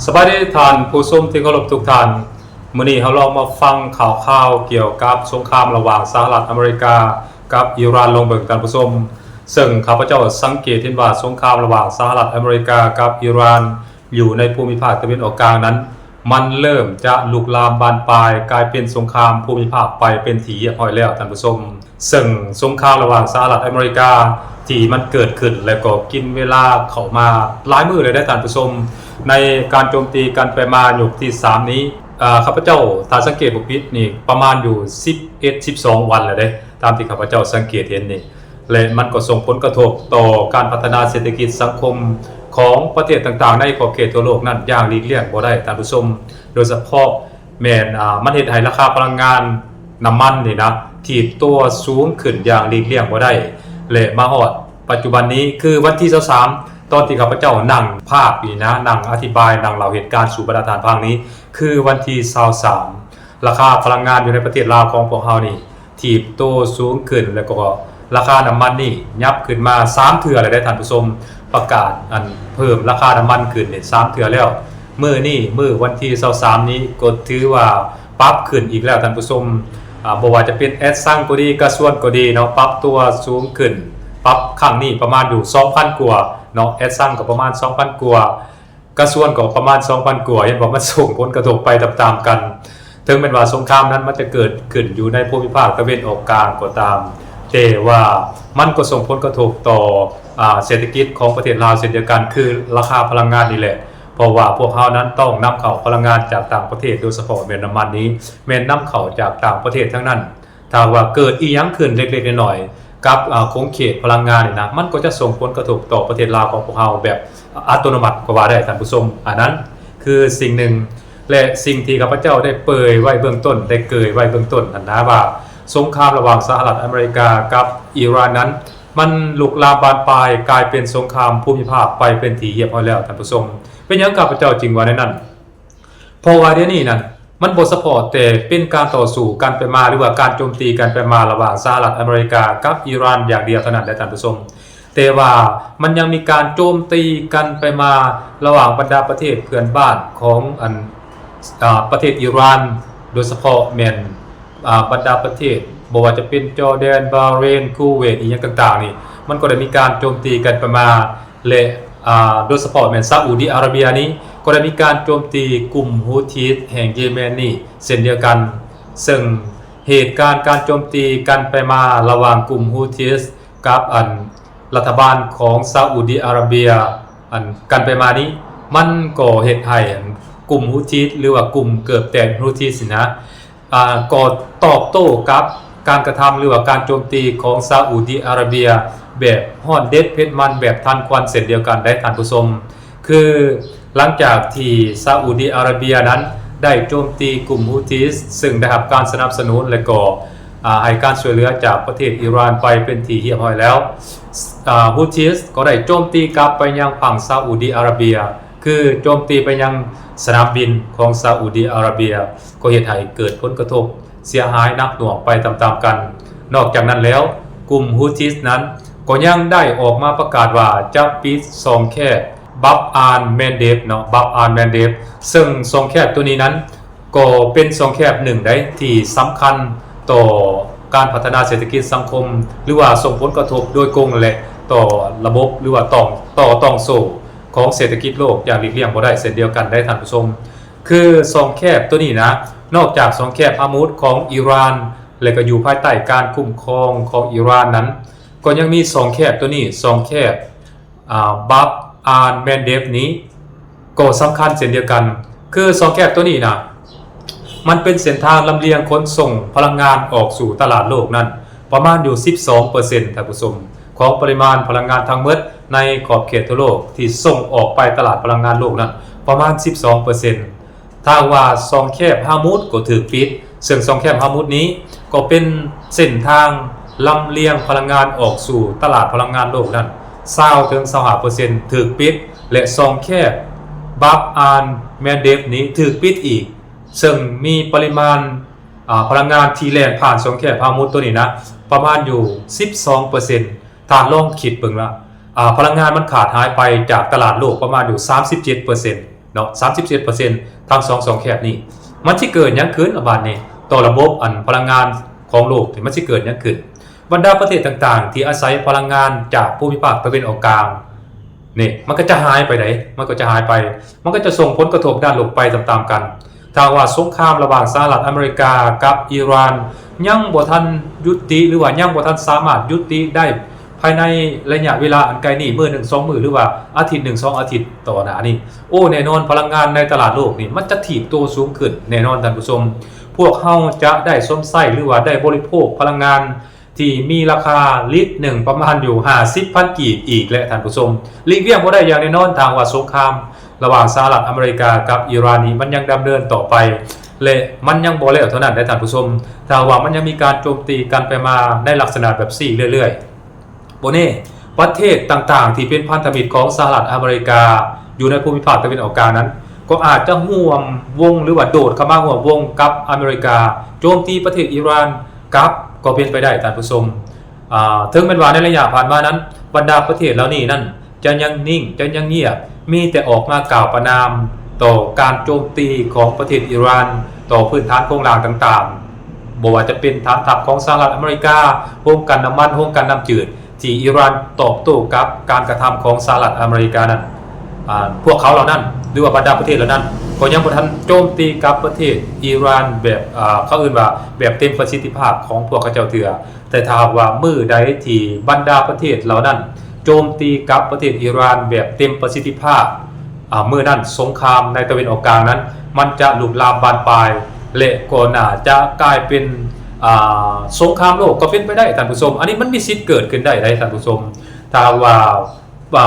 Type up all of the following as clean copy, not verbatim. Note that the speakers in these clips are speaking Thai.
สวัสดีท่านผู้ชมที่เคารพทุกท่านมื้อนี้เราลองมาฟังข่าวเกี่ยวกับสงครามระหว่างสหรัฐอเมริกากับอิหร่านลงเบิ่งท่านผู้ชมซึ่งข้าพเจ้าสังเกตเห็นว่าสงครามระหว่างสหรัฐอเมริกากับอิหร่านอยู่ในภูมิภาคตะวันออกกลางนั้นมันเริ่มจะลุกลามบานปลายกลายเป็นสงครามภูมิภาคไปเป็นที่เรียบร้อยแล้วท่านผู้ชมซึ่งสงครามระหว่างสหรัฐอเมริกาที่มันเกิดขึ้นและก็กินเวลาเข้ามาหลายมื้อเลยได้ท่านผู้ชมในการโจมตีกันไปมาอยู่ที่3นี้ข้าพเจ้าถ้าสังเกตบ่ผิดนี่ประมาณอยู่11-12 วันแล้วเด้ตามที่ข้าพเจ้าสังเกตเห็นนี่และมันก็ส่งผลกระทบต่อการพัฒนาเศรษฐกิจสังคมของประเทศต่างๆในขอบเขตทั่วโลกนั้นอย่างหลีกเลี่ยงบ่ได้ท่านผู้ชมโดยเฉพาะแม่นมันเฮ็ดให้ราคาพลังงานน้ำมันนี่นะถีบตัวสูงขึ้นอย่างหลีกเลี่ยงบ่ได้และมาฮอดปัจจุบันนี้คือวันที่23ตอนที่ข้าพเจ้านั่งภาคนี่นะนั่งอธิบายนั่งเล่าเหตุการณ์สู่บรรดาฐานภาคนี้คือวันที่23ราคาพลังงานอยู่ในประเทศลาวของพวกเฮานี่ถีบตัวสูงขึ้นแล้วก็ราคาน้ำมันนี่ยับขึ้นมา3เทื่อแล้วได้ท่านผู้ชมประกาศอันเพิ่มราคาน้ำมันขึ้นนี่3เทื่อแล้วมื้อวันที่23นี้ก็ถือว่าปรับขึ้นอีกแล้วท่านผู้ชมบ่ว่าจะเป็นแอดซังก็ดีกระทรวงก็ดีเนาะปรับตัวสูงขึ้นปรับครั้งนี้ประมาณอยู่ 2,000 กว่าเนาะแอดซังก็ประมาณ 2,000 กว่ากระทรวงก็ประมาณ 2,000 กว่าเห็นว่ามันส่งผลกระทบไปตามๆกันถึงแม้ว่าสงครามนั้นมันจะเกิดขึ้นอยู่ในภูมิภาคตะวันออกกลางก็ตามแต่ว่ามันก็ส่งผลกระทบต่อเศรษฐกิจของประเทศลาวเช่นเดียวกันคือราคาพลังงานนี่แหละเพราะว่าพวกเขานั้นต้องนำเข้าพลังงานจากต่างประเทศโดยเฉพาะแม่นน้ำมันนี้แม่นนำเข้าจากต่างประเทศทั้งนั้นถ้าว่าเกิดอีหยังขึ้นเล็กๆน้อยๆกับคงเขตพลังงานนี่นะมันก็จะส่งผลกระทบต่อประเทศลาวของพวกเราแบบอัตโนมัติก็ว่าได้ท่านผู้ชมอันนั้นคือสิ่งหนึ่งและสิ่งที่ข้าพเจ้าได้เปรยไว้เบื้องต้นได้เกยไว้เบื้องต้นนะว่าสงครามระหว่างสหรัฐอเมริกากับอิหร่านนั้นมันลุกลามบานปลายกลายเป็นสงครามภูมิภาคไปเป็นที่เรียบร้อยแล้วท่านผู้ชมเป็นหยังข้าพเจ้าจริงว่าในนั้นเพราะว่าเดี๋ยวนี้นั้นมันบ่ซัพพอร์ตแต่เป็นการต่อสู้กันไปมาหรือว่าการโจมตีกันไปมาระหว่างสหรัฐอเมริกากับอิหร่านอย่างเดียวเท่านั้นท่านผู้ชมแต่ว่ามันยังมีการโจมตีกันไปมาระหว่างบรรดาประเทศเพื่อนบ้านของประเทศอิหร่านโดยเฉพาะแม่นบรรดาประเทศบ่ว่าจะเป็นจอร์แดนบาห์เรนคูเวตอีหยังต่างๆนี่มันก็ได้มีการโจมตีกันไปมาและโดยเฉพาะแม่นซาอุดิอาระเบียนี้ก็ได้มีการโจมตีกลุ่มฮูธีแห่งเยเมนนี่เช่นเดียวกันซึ่งเหตุการณ์การโจมตีกันไปมาระหว่างกลุ่มฮูธีกับรัฐบาลของซาอุดิอาระเบียกันไปมานี้มันก็เฮ็ดให้กลุ่มฮูธีหรือว่ากลุ่มเกิดแต่ฮูธีสินะก็ตอบโต้กับการกระทำหรือว่าการโจมตีของซาอุดิอาระเบียแบบฮ้อนเด็ดเผ็ดมันแบบทันควันเช่นเดียวกันได้ท่านผู้ชมคือหลังจากที่ซาอุดิอาระเบียนั้นได้โจมตีกลุ่มฮูธีซึ่งได้รับการสนับสนุนและก็ให้การช่วยเหลือจากประเทศอิหร่านไปเป็นที่เรียบร้อยแล้วฮูธีก็ได้โจมตีกลับไปยังฝั่งซาอุดิอาระเบียคือโจมตีไปยังสนามบินของซาอุดิอาระเบียก็เฮ็ดให้เกิดผลกระทบเสียหายหนักหน่วงไปตามๆกันนอกจากนั้นแล้วกลุ่มฮูธีนั้นก็ยังได้ออกมาประกาศว่าจะปิดช่องแคบบับอาร์แมนเดฟเนาะบับอาร์แมนเดฟซึ่งช่องแคบตัวนี้นั้นก็เป็นช่องแคบหนึ่งได้ที่สำคัญต่อการพัฒนาเศรษฐกิจสังคมหรือว่าส่งผลกระทบโดยตรงและต่อระบบหรือว่าต้องโซ่ของเศรษฐกิจโลกอย่างหลีกเลี่ยงบ่ได้เช่นเดียวกันได้ท่านผู้ชมคือช่องแคบตัวนี้นะนอกจากช่องแคบฮามูดของอิหร่านและก็อยู่ภายใต้การคุ้มครองของอิหร่านนั้นก็ยังมีช่องแคบตัวนี้ช่องแคบบับอาร์แมนเดฟนี้ก็สำคัญเช่นเดียวกันคือช่องแคบตัวนี้นะมันเป็นเส้นทางลำเลียงขนส่งพลังงานออกสู่ตลาดโลกนั้นประมาณอยู่ 12% ท่านผู้ชมของปริมาณพลังงานทั้งหมดในขอบเขตทั่วโลกที่ส่งออกไปตลาดพลังงานโลกนั้นประมาณ 12%ถ้าว่าช่องแคบฮามูดก็ถูกปิดซึ่งช่องแคบฮามูดนี้ก็เป็นเส้นทางลำเลียงพลังงานออกสู่ตลาดพลังงานโลกนั้น20-25% ถูกปิดและช่องแคบบับอาร์แมนเดฟนี้ถูกปิดอีกซึ่งมีปริมาณพลังงานที่แล่นผ่านช่องแคบฮามูดตัวนี้นะประมาณอยู่ 12% ถ้าลองคิดเบิ่งละพลังงานมันขาดหายไปจากตลาดโลกประมาณอยู่ 37% เนาะ 37% ทาง2แคบนี่มันสิเกิดหยังขึ้นบาดนี้ต่อระบบพลังงานของโลกที่มันสิเกิดหยังขึ้นบรรดาประเทศต่างๆที่อาศัยพลังงานจากภูมิภาคตะวันออกกลางนี่มันก็จะหายไปไหนมันก็จะหายไปมันก็จะส่งผลกระทบด้านโลกไปตามๆกันถ้าว่าสงครามระหว่างสหรัฐอเมริกากับอิหร่านยังบ่ทันยุติหรือว่ายังบ่ทันสามารถยุติได้ภายในระยะเวลาอันไกลนี้มื้อ1 2มื้อหรือว่าอาทิตย์1 2อาทิตย์ต่อหน้านี้โอ้แน่นอนพลังงานในตลาดโลกนี่มันจะถีบตัวสูงขึ้นแน่นอนท่านผู้ชมพวกเฮาจะได้สมใช้หรือว่าได้บริโภคพลังงานที่มีราคาลิตร1ประมาณอยู่ 50,000 กีบอีกและท่านผู้ชมหลีกเลี่ยงบ่ได้อย่างแน่นอนทางว่าสงครามระหว่างสหรัฐอเมริกากับอิหร่านนี้มันยังดำเนินต่อไปและมันยังบ่แล้วเท่านั้นได้ท่านผู้ชมถ้าว่ามันยังมีการโจมตีกันไปมาในลักษณะแบบซี่เรื่อยๆบ่แน่ประเทศต่างๆที่เป็นพันธมิตรของสหรัฐอเมริกาอยู่ในภูมิภาคตะวันออกกลางนั้นก็อาจจะร่วมวงหรือว่าโดดเข้ามาร่วมวงกับอเมริกาโจมตีประเทศอิหร่านกับก็เป็นไปได้ท่านผู้ชมถึงแม้ว่าในระยะผ่านมานั้นบรรดาประเทศเหล่านี้นั่นจะยังนิ่งจะยังเงียบมีแต่ออกมากล่าวประณามต่อการโจมตีของประเทศอิหร่านต่อพื้นฐานโครงสร้างต่างๆบ่ว่าจะเป็นฐานทัพของสหรัฐอเมริกาโฮมกันน้ำมันโฮมกันน้ำจืดที่อิหร่านตอบโต้กับการกระทำของสหรัฐอเมริกานั้นพวกเขาเหล่านั้นหรือว่าบรรดาประเทศเหล่านั้นก็ยังบ่ทันโจมตีกับประเทศอิหร่านแบบเขาเอื่นว่าแบบเต็มประสิทธิภาพของพวกเขาเจ้าเถือแต่ถ้าว่ามื้อใดที่บรรดาประเทศเหล่านั้นโจมตีกับประเทศอิหร่านแบบเต็มประสิทธิภาพมื้อนั้นสงครามในตะวันออกกลางนั้นมันจะลุกลามบานปลายและก็น่าจะกลายเป็นสงครามโลกก็เป็นไปได้ท่านผู้ชมอันนี้มันมีสิทธิ์เกิดขึ้นได้ท่านผู้ชมถ้าว่า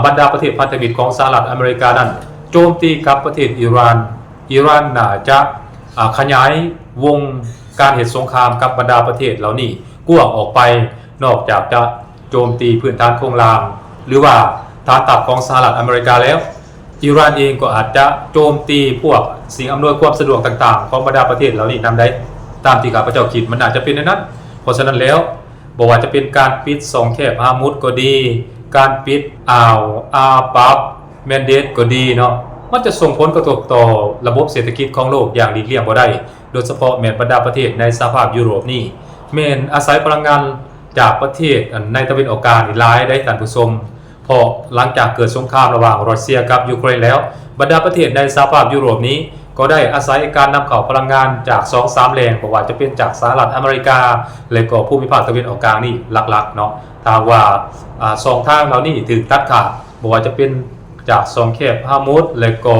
บรรดาประเทศพันธมิตรของสหรัฐอเมริกานั้นโจมตีกับประเทศอิหร่านน่าจะขยายวงการเหตุสงครามกับบรรดาประเทศเหล่านี้กว้างออกไปนอกจากจะโจมตีพื้นฐานโครงสร้างหรือว่าฐานทัพของสหรัฐอเมริกาแล้วอิหร่านเองก็อาจจะโจมตีพวกสิ่งอำนวยความสะดวกต่างๆของบรรดาประเทศเหล่านี้นำได้ตามที่ข้าพเจ้าคิดมันอาจจะเป็นในนั้นเพราะฉะนั้นแล้วบอกว่าจะเป็นการปิด2แคบฮามุดก็ดีการปิดอ่าวอาบับแมนเดสก็ดีเนาะมันจะส่งผลกระทบต่อระบบเศรษฐกิจของโลกอย่างหลีกเลี่ยงบ่ได้โดยเฉพาะแม้บรรดาประเทศในสหภาพยุโรปนี่แม้นอาศัยพลังงานจากประเทศในตะวันออกกลางนี่หลายได้ท่านผู้ชมพอหลังจากเกิดสงครามระหว่างรัสเซียกับยูเครนแล้วบรรดาประเทศในสหภาพยุโรปนี้ก็ได้อาศัยการนำเข้าพลังงานจาก 2-3 แหล่งบ่ว่าจะเป็นจากสหรัฐอเมริกาและก็ภูมิภาคตะวันออกกลางนี่หลักๆเนาะถ้าว่า2ทางเหล่านี้ถูกตัดขาดบ่ว่าจะเป็นจาก2แคบฮามุดและก็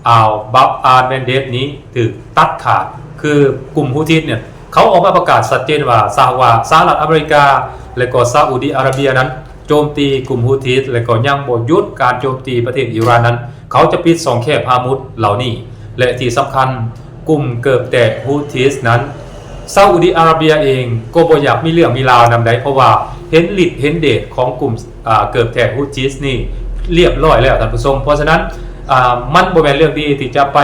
อ่าวบับอาร์แมนเดสนี้ถูกตัดขาดคือกลุ่มฮูธิเนี่ยเขาออกมาประกาศชัดเจนว่าสหรัฐอเมริกาและก็ซาอุดิอาระเบียนั้นโจมตีกลุ่มฮูธิและก็ยังบ่หยุดการโจมตีประเทศอิหร่านนั้นเขาจะปิด2แคบฮามุดเหล่านี้และที่สำคัญกลุ่มเกิบแตกฮูธินั้นซาอุดิอาระเบียเองก็บ่อยากมีเรื่องมีราวนำได้เพราะว่าเห็นฤทธิ์เห็นเดชของกลุ่มเกิบแตกฮูธินี่เรียบร้อยแล้วท่านผู้ชมเพราะฉะนั้นมันบ่แม่นเรื่องดีที่จะไป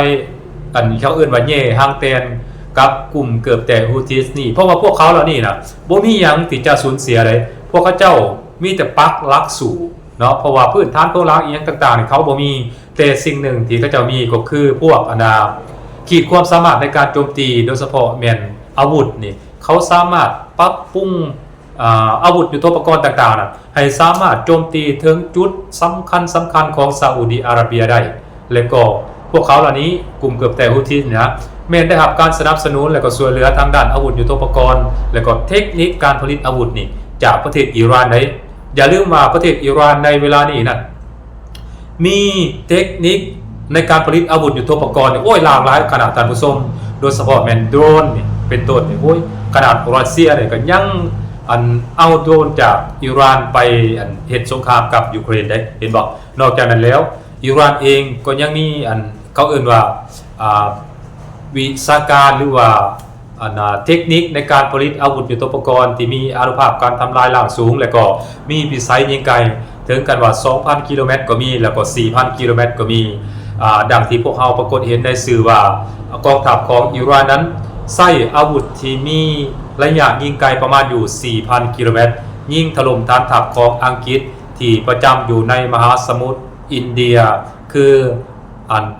เขาเอิ้นว่าแย่ห่างแตนกับกลุ่มเกิบแตกฮูธินี่เพราะว่าพวกเขาเหล่านี้น่ะบ่มีหยังที่จะสูญเสียเลยพวกเขาเจ้ามีแต่ปักหลักสู่เนาะเพราะว่าพื้นฐานโครงสร้างอีหยังต่างๆนี่เขาบ่มีแต่สิ่งหนึ่งที่เขาเจ้ามีก็คือพวกขีดความสามารถในการโจมตีโดยเฉพาะแม่นอาวุธนี่เขาสามารถปรับปรุงอาวุธยุทโธปกรณ์ต่างๆนะให้สามารถโจมตีถึงจุดสำคัญของซาอุดิอาระเบียได้และก็พวกเขาเหล่านี้กลุ่มเกือบแต่ฮูธินะแม้ได้รับการสนับสนุนและก็ช่วยเหลือทางด้านอาวุธยุทโธปกรณ์และก็เทคนิคการผลิตอาวุธนี่จากประเทศอิหร่านได้อย่าลืมว่าประเทศอิหร่านในเวลานี้นั่นมีเทคนิคในการผลิตอาวุธยุทโธปกรณ์โอ้ยหลากหลายขนาดท่านผู้ชมโดยเฉพาะแมนโดรนนี่เป็นต้นนี่โอ้ยขนาดรัสเซียเนี่ยก็ยังเอาโดรนจากอิหร่านไปเหตุสงครามกับยูเครนได้เห็นบ่นอกจากนั้นแล้วอิหร่านเองก็ยังมีเขาเอ่ยว่าวิชาการหรือว่าเทคนิคในการผลิตอาวุธยุทโธปกรณ์ที่มีอานุภาพการทำลายล้างสูงและก็มีพิสัยยิงไกลถึงกันว่า 2,000 กิโลเมตรก็มีแล้วก็ 4,000 กิโลเมตรก็มีดังที่พวกเราปรากฏเห็นในสื่อว่ากองทัพของอิหร่านนั้นใช้อาวุธที่มีระยะยิงไกลประมาณอยู่ 4,000 กิโลเมตรยิงถล่มฐานทัพของอังกฤษที่ประจำอยู่ในมหาสมุทรอินเดียคือ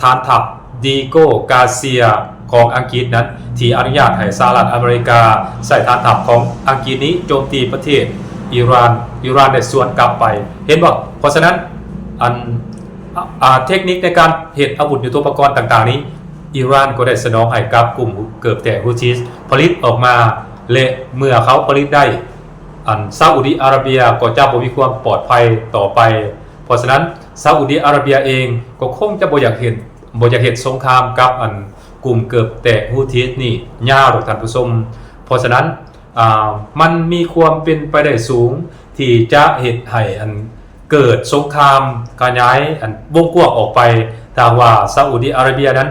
ฐานทัพดีโกกาเซียของอังกฤษนั้นที่อนุญาตให้สหรัฐอเมริกาใส่ฐานทัพของอังกฤษนี้โจมตีประเทศอิหร่านได้สวนกลับไปเห็นบ่เพราะฉะนั้นเทคนิคในการเหตุอาวุธยุทโธปกรณ์ต่างๆนี้อิหร่านก็ได้สนองให้กับกลุ่มเกือบแต่ฮูธิสผลิตออกมาและเมื่อเขาผลิตได้ซาอุดิอาระเบียก็จะบ่มีความปลอดภัยต่อไปเพราะฉะนั้นซาอุดิอาระเบียเองก็คงจะบ่อยากเห็นสงครามกับกลุ่มเกือบแต่ฮูธิสนี่ยาวดอกท่านผู้ชมเพราะฉะนั้นมันมีความเป็นไปได้สูงที่จะเฮ็ดให้เกิดสงครามขยายวงกว้างออกไปถ้าว่าซาอุดิอาระเบียนั้น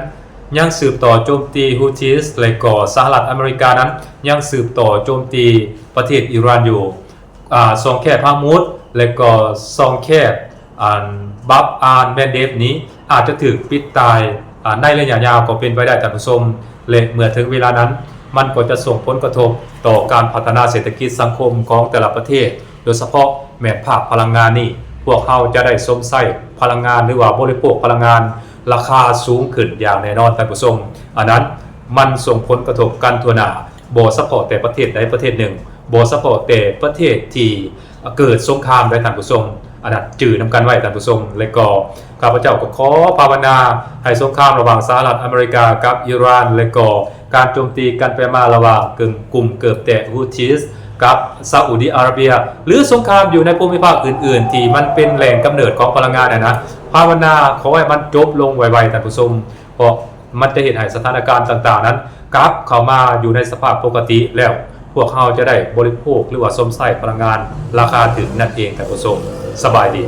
ยังสืบต่อโจมตีฮูธิสและก็สหรัฐอเมริกานั้นยังสืบต่อโจมตีประเทศอิหร่านอยู่ซองแคบฮามุดและก็ซองแคบบับแมนเดฟนี้อาจจะถูกปิดตายในระยะยาวก็เป็นไปได้ท่านผู้ชมและเมื่อถึงเวลานั้นมันก็จะส่งผลกระทบต่อการพัฒนาเศรษฐกิจสังคมของแต่ละประเทศโดยเฉพาะแม่นภาคพลังงานนี่พวกเขาจะได้สมใช้พลังงานหรือว่าบริโภคพลังงานราคาสูงขึ้นอย่างแน่นอนท่านผู้ชมอันนั้นมันส่งผลกระทบกันทั่วหน้าบ่เฉพาะแต่ประเทศใดประเทศหนึ่งบ่เฉพาะแต่ประเทศที่เกิดสงครามได้ท่านผู้ชมอันนั้นจื่อนำกันไว้ท่านผู้ชมและก็ข้าพเจ้าก็ขอภาวนาให้สงครามระหว่างสหรัฐอเมริกากับอิหร่านและก็การโจมตีกันไปมาระหว่างกลุ่มเกือบแต่ฮูธิสกับซาอุดิอาระเบียหรือสงครามอยู่ในภูมิภาคอื่นๆที่มันเป็นแหล่งกำเนิดของพลังงานนะภาวนาขอให้มันจบลงไวๆท่านผู้ชมเพราะมันจะเห็นให้สถานการณ์ต่างๆนั้นกลับเข้ามาอยู่ในสภาพปกติแล้วพวกเขาจะได้บริโภคหรือว่าสมใช้พลังงานราคาถึงนั่นเองท่านผู้ชมสบายดี